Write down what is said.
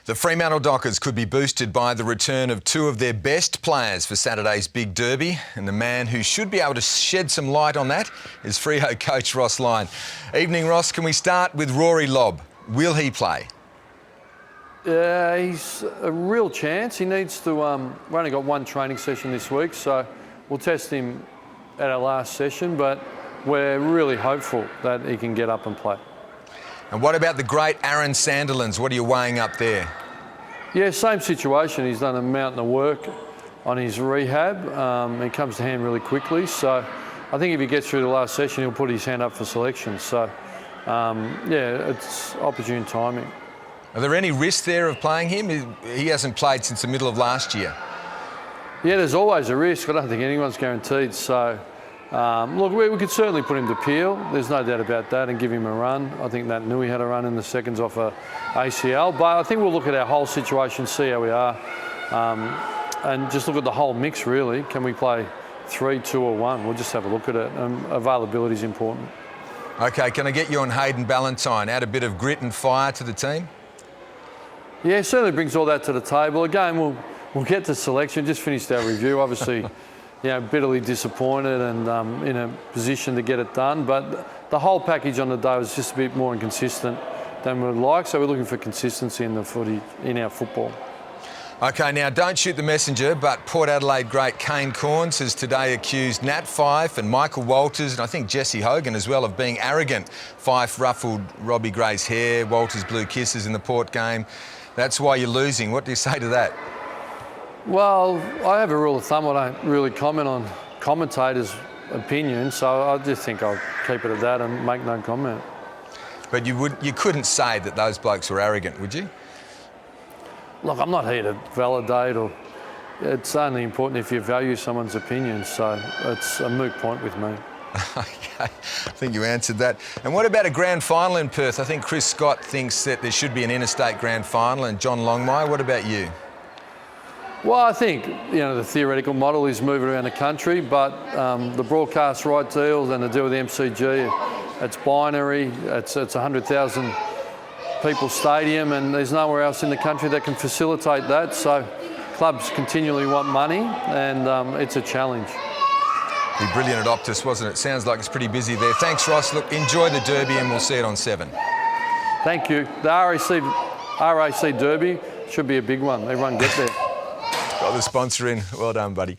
The Fremantle Dockers could be boosted by the return of two of their best players for Saturday's big derby, and the man who should be able to shed some light on that is Freo coach Ross Lyon. Evening, Ross. Can we start with Rory Lobb? Will he play? He's a real chance. He needs to... we only got one training session this week, so we'll test him at our last session, but we're really hopeful that he can get up and play. And what about the great Aaron Sandilands? What are you weighing up there? Yeah, same situation. He's done a mountain of work on his rehab. He comes to hand really quickly, so I think if he gets through the last session, he'll put his hand up for selection. So, yeah, it's opportune timing. Are there any risks there of playing him? He hasn't played since the middle of last year. Yeah, there's always a risk. I don't think anyone's guaranteed. So, look, we could certainly put him to Peel. There's no doubt about that, and give him a run. I think that Nui had a run in the seconds off a ACL. But I think we'll look at our whole situation, see how we are, and just look at the whole mix, really. Can we play 3, 2 or 1? We'll just have a look at it. Availability is important. OK, can I get you on Hayden Ballantyne? Add a bit of grit and fire to the team? Yeah, certainly brings all that to the table. Again, we'll get to selection. Just finished our review. Obviously, bitterly disappointed and in a position to get it done. But the whole package on the day was just a bit more inconsistent than we'd like. So we're looking for consistency in the footy, in our football. OK, now don't shoot the messenger, but Port Adelaide great Kane Cornes has today accused Nat Fyfe and Michael Walters, and I think Jesse Hogan as well, of being arrogant. Fyfe ruffled Robbie Gray's hair, Walters blew kisses in the Port game. That's why you're losing. What do you say to that? Well, I have a rule of thumb. I don't really comment on commentators' opinions, so I just think I'll keep it at that and make no comment. But you couldn't say that those blokes were arrogant, would you? Look, I'm not here to validate, or it's only important if you value someone's opinion, so it's a moot point with me. OK, I think you answered that. And what about a grand final in Perth? I think Chris Scott thinks that there should be an interstate grand final, and John Longmire, what about you? Well, I think, the theoretical model is moving around the country, but the broadcast right deal and the deal with the MCG, it's binary, it's 100,000 people stadium, and there's nowhere else in the country that can facilitate that. So clubs continually want money, and it's a challenge. Be brilliant at Optus, wasn't it? Sounds like it's pretty busy there. Thanks, Ross. Look, enjoy the Derby, and we'll see it on 7. Thank you. The RAC Derby should be a big one. Everyone get there. Got the sponsor in. Well done, buddy.